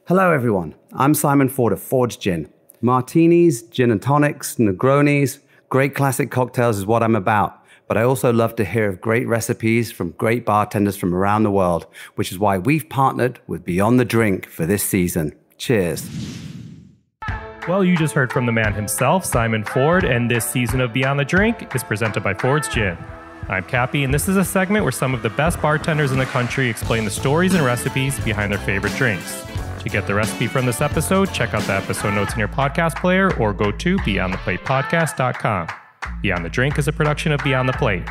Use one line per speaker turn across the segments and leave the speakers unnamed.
Hello everyone, I'm Simon Ford of Ford's Gin. Martinis, gin and tonics, Negronis, great classic cocktails is what I'm about. But I also love to hear of great recipes from great bartenders from around the world, which is why we've partnered with Beyond the Drink for this season. Cheers.
Well, you just heard from the man himself, Simon Ford, and this season of Beyond the Drink is presented by Ford's Gin. I'm Cappy, and this is a segment where some of the best bartenders in the country explain the stories and recipes behind their favorite drinks. To get the recipe from this episode, check out the episode notes in your podcast player or go to beyondtheplatepodcast.com. Beyond the Drink is a production of Beyond the Plate.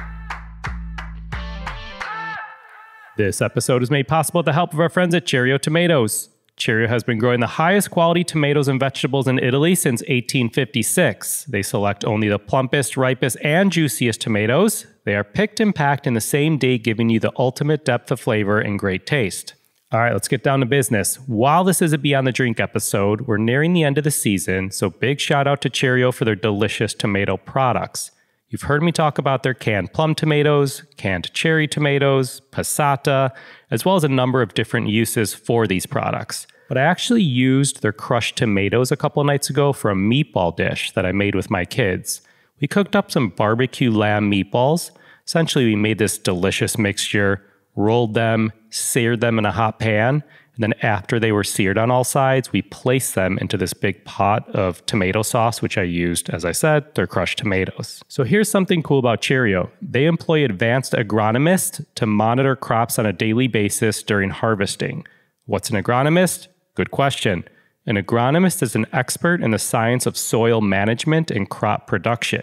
This episode is made possible with the help of our friends at Cheerio Tomatoes. Cheerio has been growing the highest quality tomatoes and vegetables in Italy since 1856. They select only the plumpest, ripest, and juiciest tomatoes. They are picked and packed in the same day, giving you the ultimate depth of flavor and great taste. All right, let's get down to business. While this is a Beyond the Drink episode, we're nearing the end of the season, so big shout out to Cheerio for their delicious tomato products. You've heard me talk about their canned plum tomatoes, canned cherry tomatoes, passata, as well as a number of different uses for these products. But I actually used their crushed tomatoes a couple nights ago for a meatball dish that I made with my kids. We cooked up some barbecue lamb meatballs. Essentially, we made this delicious mixture, rolled them, seared them in a hot pan, and then after they were seared on all sides, we placed them into this big pot of tomato sauce, which I used, as I said, their crushed tomatoes. So here's something cool about Cheerio. They employ advanced agronomists to monitor crops on a daily basis during harvesting. What's an agronomist? Good question. An agronomist is an expert in the science of soil management and crop production.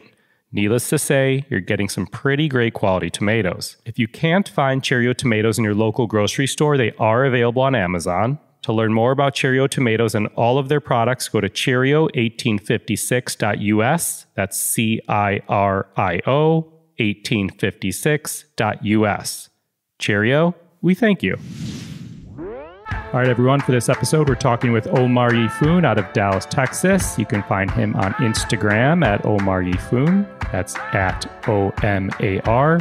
Needless to say, you're getting some pretty great quality tomatoes. If you can't find Cheerio tomatoes in your local grocery store, they are available on Amazon. To learn more about Cheerio tomatoes and all of their products, go to Cheerio1856.us. That's CIRIO 1856.us. Cheerio, we thank you. All right, everyone, for this episode, we're talking with Omar Yeefoon out of Dallas, Texas. You can find him on Instagram at Omar Yeefoon. That's at OmarYeefoon.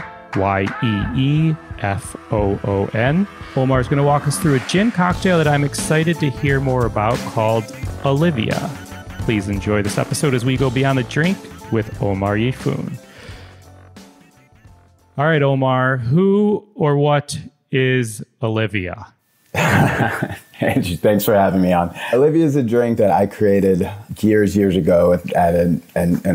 Omar is going to walk us through a gin cocktail that I'm excited to hear more about called Alivia. Please enjoy this episode as we go beyond the drink with Omar Yeefoon. All right, Omar, who or what is Alivia?
Thanks for having me on. Alivia is a drink that I created years ago at an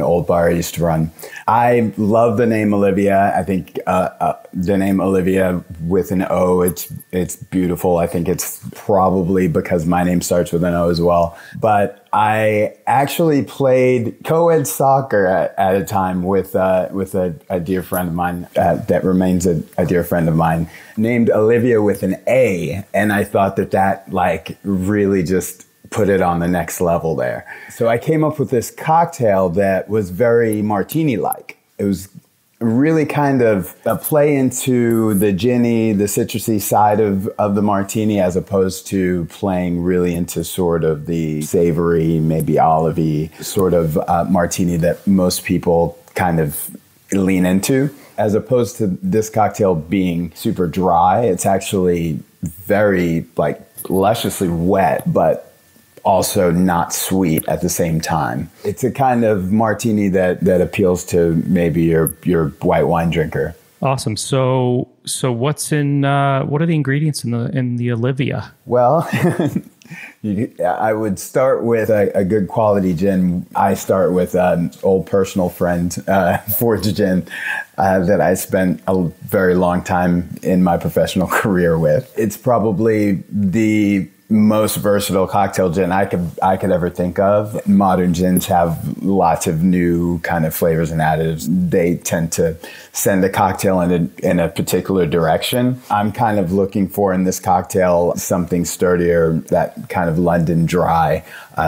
old bar I used to run. I love the name Alivia. I think the name Alivia with an O, it's beautiful. I think it's probably because my name starts with an O as well. But I actually played co-ed soccer at a time with a dear friend of mine that remains a dear friend of mine, named Alivia with an A. And I thought that like really just put it on the next level there. So I came up with this cocktail that was very martini-like. It was really kind of a play into the ginny, the citrusy side of the martini, as opposed to playing really into sort of the savory, maybe olivey sort of martini that most people kind of lean into. As opposed to this cocktail being super dry, it's actually very like lusciously wet, but also not sweet at the same time. It's a kind of martini that appeals to maybe your white wine drinker.
Awesome. So what's in what are the ingredients in the Alivia?
Well, I would start with a good quality gin. I start with an old personal friend, Ford's Gin, that I spent a very long time in my professional career with. It's probably the most versatile cocktail gin I could ever think of. Modern gins have lots of new kind of flavors and additives. They tend to send a cocktail in a particular direction. I'm kind of looking for in this cocktail something sturdier, that kind of London dry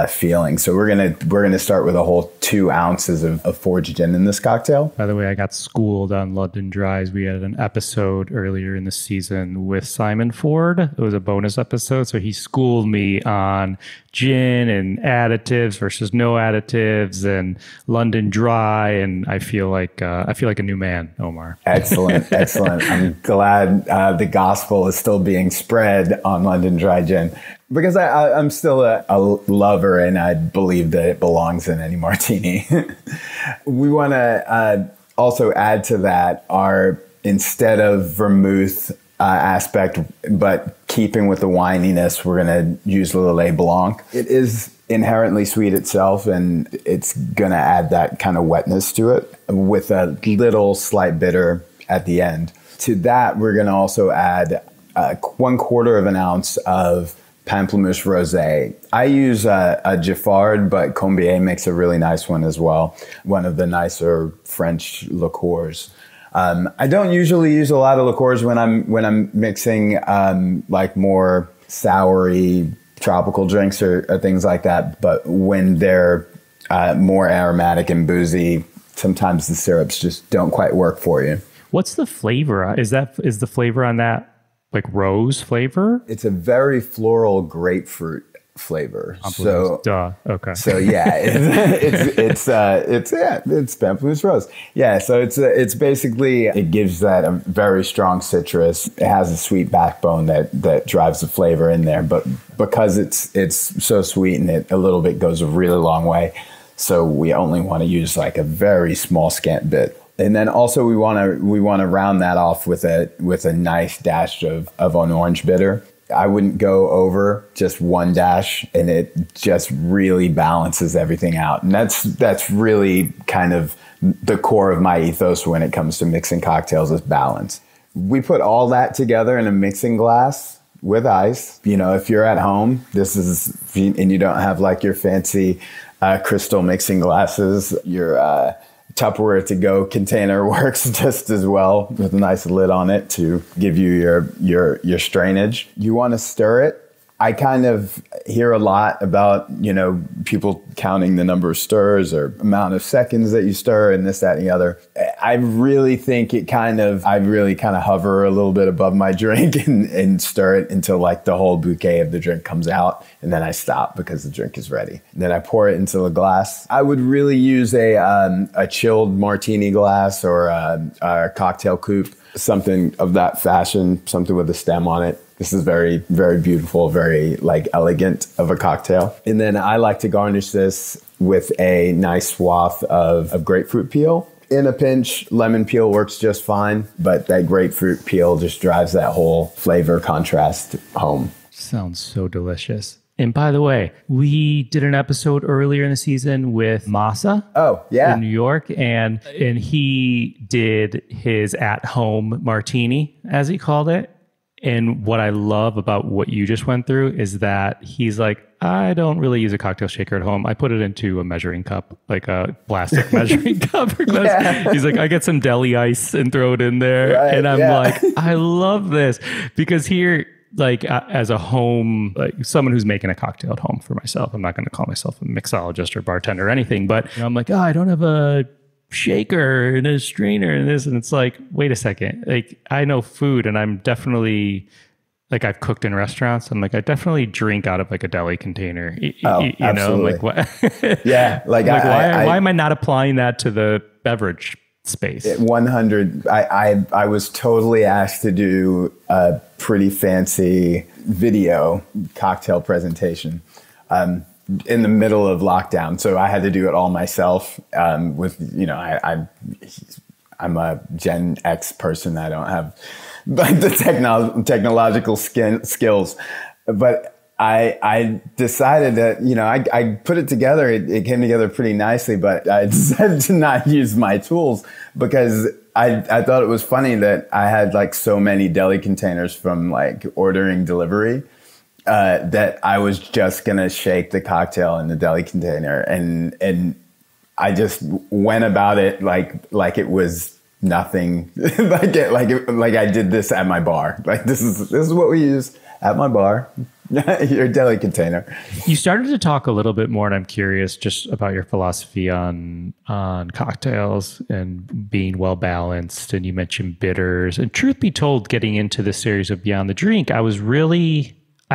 feeling. So we're gonna start with a whole 2 ounces of Ford's Gin in this cocktail.
By the way, I got schooled on London dries. We had an episode earlier in the season with Simon Ford. It was a bonus episode, so he schooled me on gin and additives versus no additives and London Dry, and I feel like a new man, Omar.
Excellent, excellent. I'm glad the gospel is still being spread on London Dry gin, because I'm still a lover, and I believe that it belongs in any martini. We want to also add to that our, instead of vermouth aspect, but keeping with the wininess, we're going to use Lillet Blanc. It is inherently sweet itself, and it's going to add that kind of wetness to it with a little slight bitter at the end. To that, we're going to also add 1/4 of an ounce of Pamplemousse Rosé. I use a Giffard, but Combier makes a really nice one as well. One of the nicer French liqueurs. I don't usually use a lot of liqueurs when I'm mixing like more soury tropical drinks or things like that. But when they're more aromatic and boozy, sometimes the syrups just don't quite work for you.
What's the flavor? Is the flavor on that like rose flavor?
It's a very floral grapefruit flavor. So,
okay.
So yeah, it's Pamplemousse Rose. Yeah, so it's basically, it gives that a very strong citrus. It has a sweet backbone that drives the flavor in there, but because it's so sweet and it a little bit goes a really long way, so we only want to use like a very small scant bit. And then also we want to round that off with a nice dash of an orange bitter. I wouldn't go over just one dash, and it just really balances everything out. And that's really kind of the core of my ethos when it comes to mixing cocktails, is balance. We put all that together in a mixing glass with ice. You know, if you're at home, and you don't have like your fancy crystal mixing glasses, your Tupperware to go container works just as well, with a nice lid on it to give you your strainage. You want to stir it. I kind of hear a lot about, people counting the number of stirs or amount of seconds that you stir and this, that, and the other. I really think I really kind of hover a little bit above my drink and stir it until like the whole bouquet of the drink comes out. And then I stop because the drink is ready. Then I pour it into a glass. I would really use a chilled martini glass or a cocktail coupe, something of that fashion, something with a stem on it. This is very, very beautiful, very like elegant of a cocktail. And then I like to garnish this with a nice swath of grapefruit peel. In a pinch, lemon peel works just fine, but that grapefruit peel just drives that whole flavor contrast home.
Sounds so delicious. And by the way, we did an episode earlier in the season with Masa.
Oh, yeah.
In New York. And he did his at-home martini, as he called it. And what I love about what you just went through is that he's like, I don't really use a cocktail shaker at home. I put it into a measuring cup, like a plastic measuring cup. Because he's like, I get some deli ice and throw it in there. Right, and I'm like, I love this. Because here, like as a home, like someone who's making a cocktail at home for myself, I'm not going to call myself a mixologist or bartender or anything, but I'm like, I don't have a shaker and a strainer and this, and it's like, wait a second, like I know food, and I'm definitely like, I've cooked in restaurants. I'm like, I definitely drink out of like a deli container. You
absolutely.
Know, like what?
Yeah, like
why am I not applying that to the beverage space? 100.
I was totally asked to do a pretty fancy video cocktail presentation in the middle of lockdown, so I had to do it all myself. I'm a Gen X person. I don't have like the technological skills, but I decided that, I put it together. It came together pretty nicely, but I decided to not use my tools because I thought it was funny that I had like so many deli containers from like ordering delivery that I was just gonna shake the cocktail in the deli container, and I just went about it like it was nothing, like I did this at my bar. Like this is what we use at my bar. Your deli container.
You started to talk a little bit more, and I'm curious just about your philosophy on cocktails and being well balanced. And you mentioned bitters. And truth be told, getting into the series of Beyond the Drink, I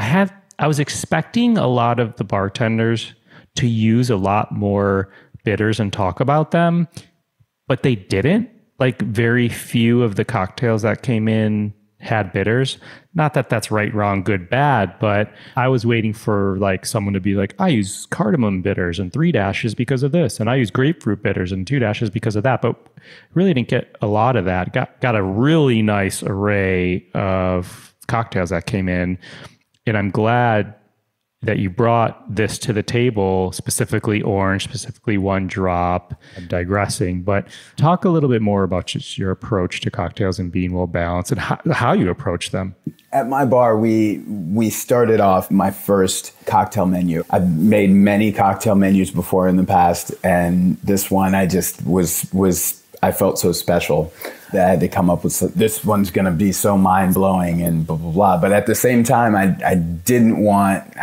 had I was expecting a lot of the bartenders to use a lot more bitters and talk about them, but they didn't. Like very few of the cocktails that came in had bitters. Not that that's right, wrong, good, bad, but I was waiting for like someone to be like, I use cardamom bitters and 3 dashes because of this, and I use grapefruit bitters and 2 dashes because of that. But really didn't get a lot of that. Got a really nice array of cocktails that came in, and I'm glad that you brought this to the table, specifically orange, specifically one drop. I'm digressing, but talk a little bit more about just your approach to cocktails and being well balanced and how you approach them.
At my bar, we started off my first cocktail menu. I've made many cocktail menus before in the past, and this one I just I felt so special that I had to come up with this one's going to be so mind-blowing and blah, blah, blah. But at the same time, I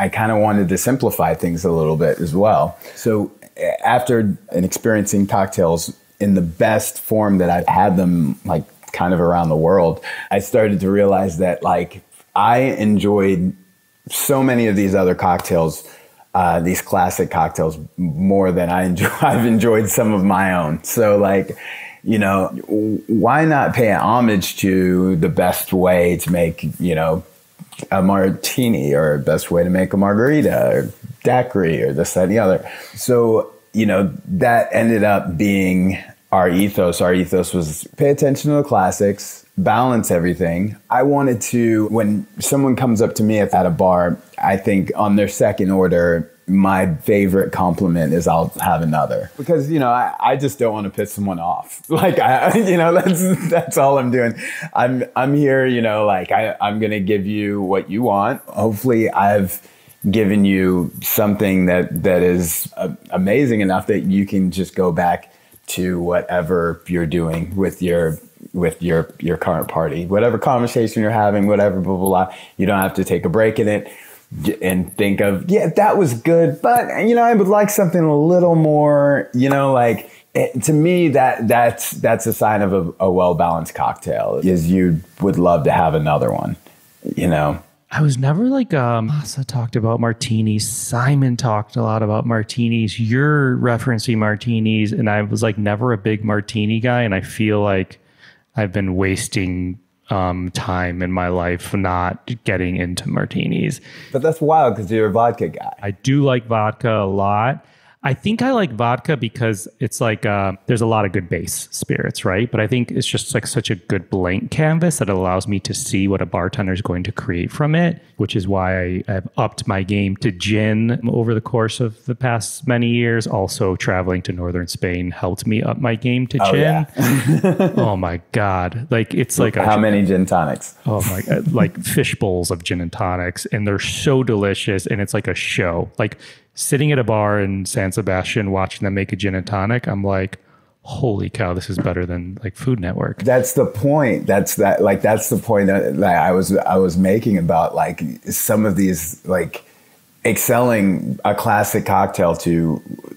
kind of wanted to simplify things a little bit as well. So after experiencing cocktails in the best form that I've had them, like kind of around the world, I started to realize that like I enjoyed so many of these other cocktails, these classic cocktails, more than I've enjoyed some of my own. So like, you know, why not pay homage to the best way to make, you know, a martini, or best way to make a margarita or daiquiri or this, that, and the other. So, you know, that ended up being our ethos. Our ethos was pay attention to the classics, balance everything. I wanted to, when someone comes up to me at a bar, I think on their second order, my favorite compliment is I'll have another, because, you know, I just don't want to piss someone off. Like, you know, that's all I'm doing. I'm here, you know, like I'm going to give you what you want. Hopefully I've given you something that is amazing enough that you can just go back to whatever you're doing with your current party, whatever conversation you're having, whatever, blah, blah, blah. You don't have to take a break in it and think of, yeah, that was good, but, you know, I would like something a little more, you know, like, to me, that's a sign of a well-balanced cocktail, is you would love to have another one, you know.
I was never like, Masa talked about martinis. Simon talked a lot about martinis. You're referencing martinis, and I was like never a big martini guy. And I feel like I've been wasting time in my life not getting into martinis.
But that's wild because you're a vodka guy.
I do like vodka a lot. I think I like vodka because it's like there's a lot of good base spirits, right? But I think it's just like such a good blank canvas that allows me to see what a bartender is going to create from it, which is why I've upped my game to gin over the course of the past many years. Also, traveling to northern Spain helped me up my game to gin. Yeah. Oh my God. Like it's like
how many gin tonics?
Oh my God. Like fish bowls of gin and tonics, and they're so delicious, and it's like a show. Like sitting at a bar in San Sebastian watching them make a gin and tonic, I'm like, holy cow, this is better than like Food Network.
That's the point. That's the point that I was making about like some of these, like excelling a classic cocktail to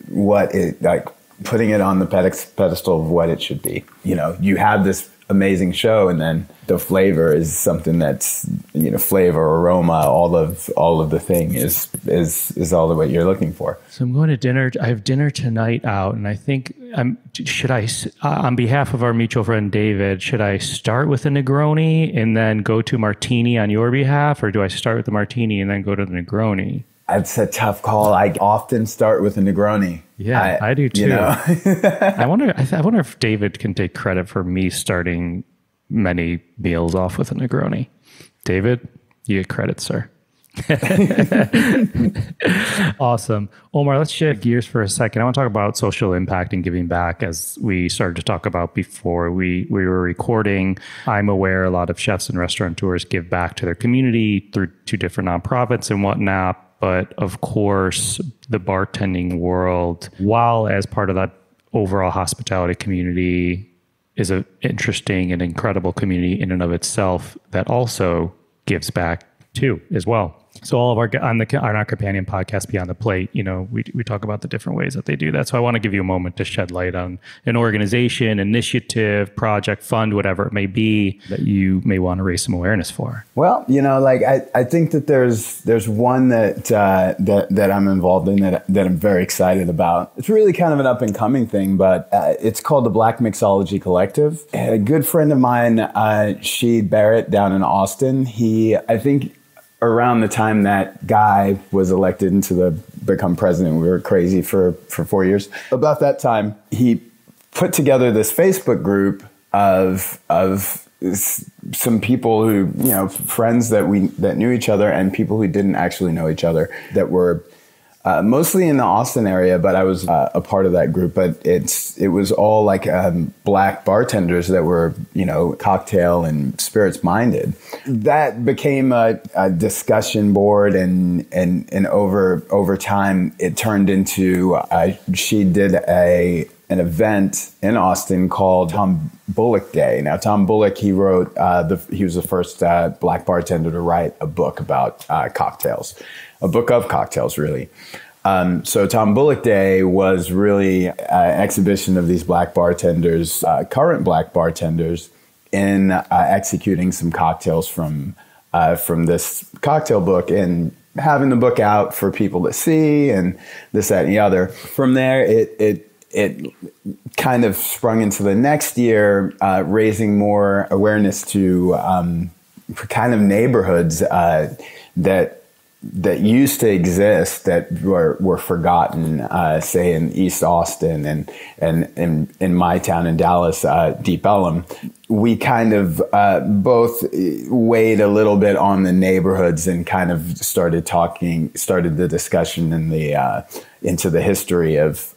what it, like putting it on the pedestal of what it should be. You know, you have this amazing show, and then the flavor is something that's, you know, flavor, aroma, all of the thing is all the what you're looking for.
So I'm going to dinner. I have dinner tonight out, and I think should I, on behalf of our mutual friend David, should I start with a Negroni and then go to martini on your behalf, or do I start with the martini and then go to the Negroni?
It's a tough call. I often start with a Negroni.
Yeah, I do too.
You know?
I wonder if David can take credit for me starting many meals off with a Negroni. David, you get credit, sir. Awesome. Omar, let's shift gears for a second. I want to talk about social impact and giving back, as we started to talk about before we were recording. I'm aware a lot of chefs and restaurateurs give back to their community through two different nonprofits and whatnot. But of course, the bartending world, while as part of that overall hospitality community, is an interesting and incredible community in and of itself that also gives back too, as well. So all of on our companion podcast, Beyond the Plate, we talk about the different ways that they do that. So I want to give you a moment to shed light on an organization, initiative, project, fund, whatever it may be that you may want to raise some awareness for.
Well, I think that there's one that I'm involved in that I'm very excited about. It's really kind of an up and coming thing, but it's called the Black Mixology Collective. And a good friend of mine, Sheed Barrett, down in Austin, I think around the time that guy was elected become president, we were crazy for 4 years. About that time, he put together this Facebook group of some people who, friends that knew each other and people who didn't actually know each other, that were mostly in the Austin area, but I was a part of that group. But it was all like Black bartenders that were, cocktail and spirits minded. That became a discussion board, and over time it turned into she did an event in Austin called Tom Bullock Day. Now, Tom Bullock, he wrote, he was the first Black bartender to write a book about cocktails, a book of cocktails, really. So Tom Bullock Day was really an exhibition of these Black bartenders, current Black bartenders, in executing some cocktails from this cocktail book and having the book out for people to see and this, that, and the other. From there, it kind of sprung into the next year, raising more awareness to kind of neighborhoods that used to exist that were forgotten, say in East Austin and in my town in Dallas, Deep Ellum. We kind of both weighed a little bit on the neighborhoods and kind of started the discussion into the history of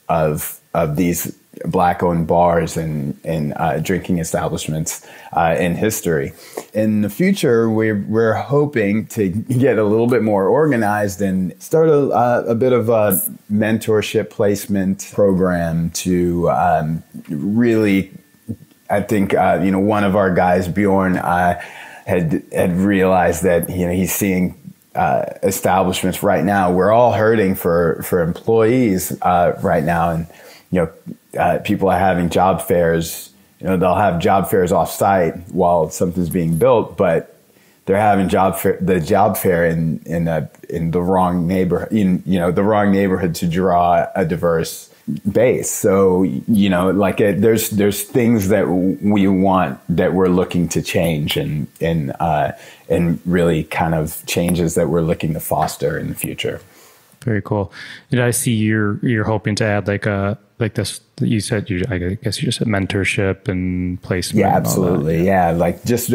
these Black-owned bars and drinking establishments in history. In the future, we're hoping to get a little bit more organized and start a bit of a mentorship placement program to really, I think, one of our guys, Bjorn, had realized that he's seeing establishments right now. We're all hurting for employees right now, and people are having job fairs. They'll have job fairs off site while something's being built, but they're having the job fair in the wrong neighborhood, the wrong neighborhood to draw a diverse base. So there's things that we want, that we're looking to change, and really kind of changes that we're looking to foster in the future.
Very cool. I see you're hoping to add like this. You said I guess you just said mentorship and placement.
Yeah, absolutely. Yeah, like just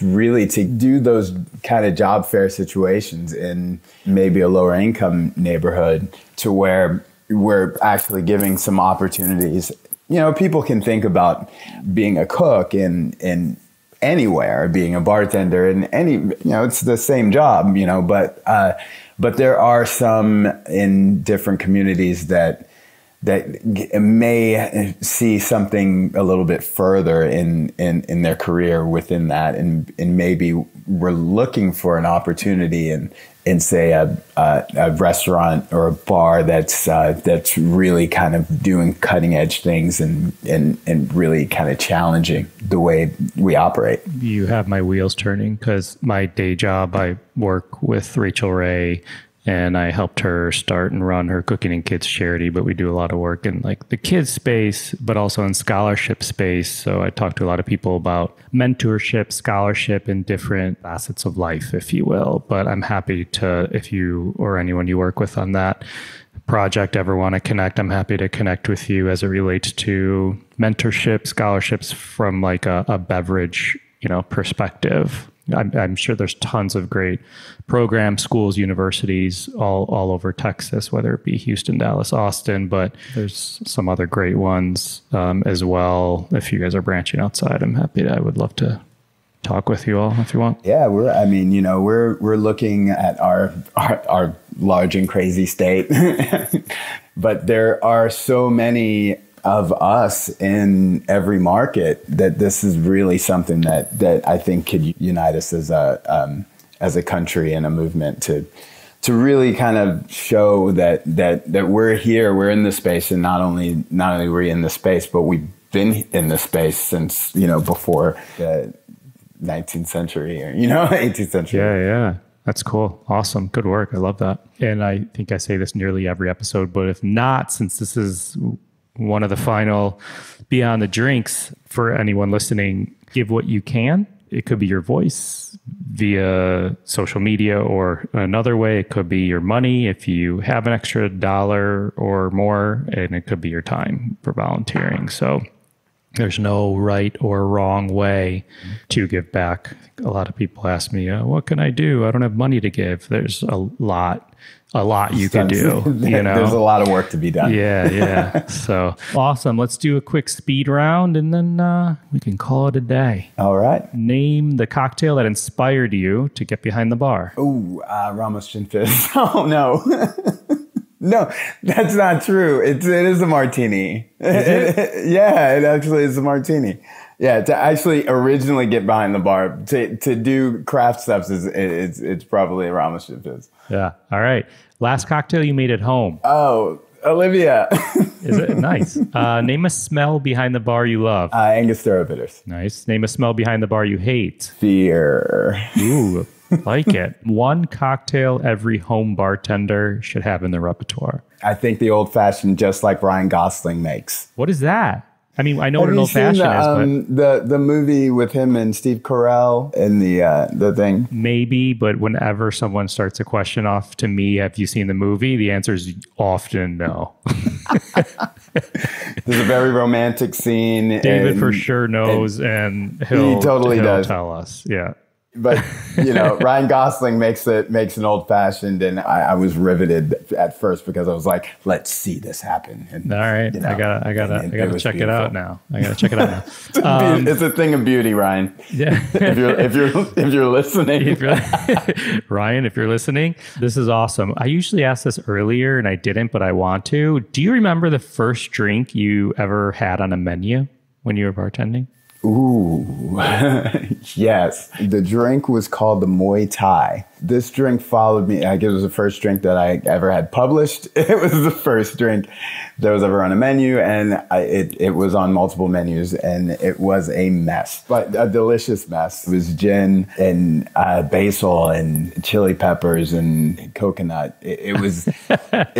really to do those kind of job fair situations in maybe a lower income neighborhood, to where we're actually giving some opportunities. People can think about being a cook in anywhere, being a bartender in any. It's the same job. But there are some in different communities that may see something a little bit further in their career within that, and maybe we're looking for an opportunity in say a restaurant or a bar that's really kind of doing cutting edge things and really kind of challenging the way we operate.
You have my wheels turning, because my day job, I work with Rachel Ray, and I helped her start and run her cooking and kids charity, but we do a lot of work in like the kids space, but also in scholarship space. So I talk to a lot of people about mentorship, scholarship, and different facets of life, if you will. But I'm happy to, if you or anyone you work with on that project ever want to connect, I'm happy to connect with you as it relates to mentorship, scholarships from like a beverage, perspective. I'm sure there's tons of great programs, schools, universities all over Texas, whether it be Houston, Dallas, Austin, but there's some other great ones as well. If you guys are branching outside, I would love to talk with you all if you want.
Yeah, we're looking at our large and crazy state, but there are so many of us in every market that this is really something that I think could unite us as as a country and a movement to really kind of show that we're here, we're in the space, and not only we're in the space, but we've been in the space since, before the 19th century or, 18th century.
Yeah. That's cool. Awesome. Good work. I love that. And I think I say this nearly every episode, but if not, since this is one of the final Beyond the Drinks, for anyone listening, give what you can. It could be your voice via social media, or another way, it could be your money if you have an extra $1 or more, and it could be your time for volunteering. So there's no right or wrong way to give back. A lot of people ask me, what can I do? I don't have money to give. There's a lot you can do.
There's a lot of work to be done.
Yeah. So awesome. Let's do a quick speed round, and then we can call it a day.
All right.
Name the cocktail that inspired you to get behind the bar.
Ooh, Ramos Gin Fizz. Oh, no. No, that's not true. It is a martini. Yeah, it actually is a martini. Yeah, to actually originally get behind the bar, to do craft stuff, it's probably a Ramos Gin Fizz.
Yeah. All right. Last cocktail you made at home.
Oh, Alivia.
Is it? Nice. Name a smell behind the bar you love.
Angostura bitters.
Nice. Name a smell behind the bar you hate.
Fear.
Ooh, like it. One cocktail every home bartender should have in their repertoire.
I think the old fashioned, just like Ryan Gosling makes.
What is that? I mean, I know what an old fashioned is, but
the movie with him and Steve Carell in the thing.
Maybe, but whenever someone starts a question off to me, have you seen the movie? The answer is often no.
There's a very romantic scene.
David for sure knows, and he'll
does
tell us. Yeah.
But Ryan Gosling makes an old fashioned, and I was riveted at first because I was like, let's see this happen. And,
all right, I gotta check it out now. I gotta check it out now.
It's a thing of beauty, Ryan.
Yeah.
if you're listening,
Ryan, if you're listening, this is awesome. I usually ask this earlier and I didn't, but I want to. Do you remember the first drink you ever had on a menu when you were bartending?
Ooh, yes. The drink was called the Muay Thai. This drink followed me. It was the first drink that I ever had published. It was the first drink that was ever on a menu, and it was on multiple menus, and it was a mess, but a delicious mess. It was gin and basil and chili peppers and coconut. It was like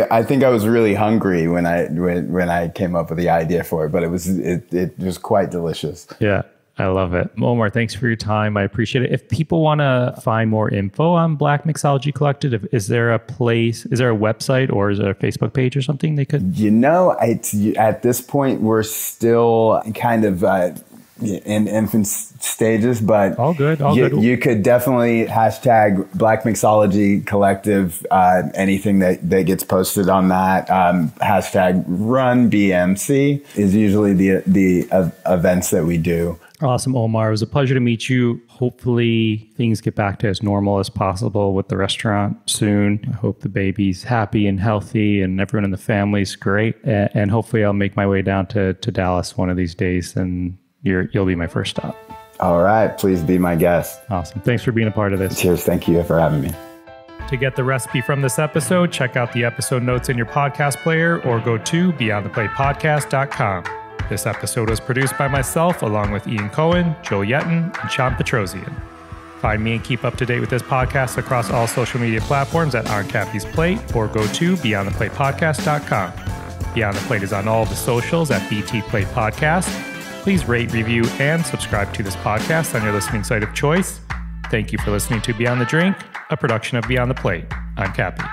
I think I was really hungry when I came up with the idea for it, but it was quite delicious.
Yeah, I love it. Omar, thanks for your time. I appreciate it. If people want to find more info on Black Mixology Collective, is there a website, or is there a Facebook page or something they could?
At this point, we're still kind of in infant stages, but
all good.
You could definitely hashtag Black Mixology Collective. Anything that gets posted on that, hashtag Run BMC is usually the events that we do.
Awesome, Omar. It was a pleasure to meet you. Hopefully things get back to as normal as possible with the restaurant soon. I hope the baby's happy and healthy and everyone in the family's great. And hopefully I'll make my way down to Dallas one of these days, and you'll be my first stop.
All right. Please be my guest.
Awesome. Thanks for being a part of this.
Cheers. Thank you for having me.
To get the recipe from this episode, check out the episode notes in your podcast player or go to beyondtheplatepodcast.com. This episode was produced by myself, along with Ian Cohen, Joe Yetton, and Sean Petrosian. Find me and keep up to date with this podcast across all social media platforms at On Cappy's Plate, or go to beyondtheplatepodcast.com. Beyond the Plate is on all the socials at BT Plate Podcast. Please rate, review, and subscribe to this podcast on your listening site of choice. Thank you for listening to Beyond the Drink, a production of Beyond the Plate. I'm Cappy.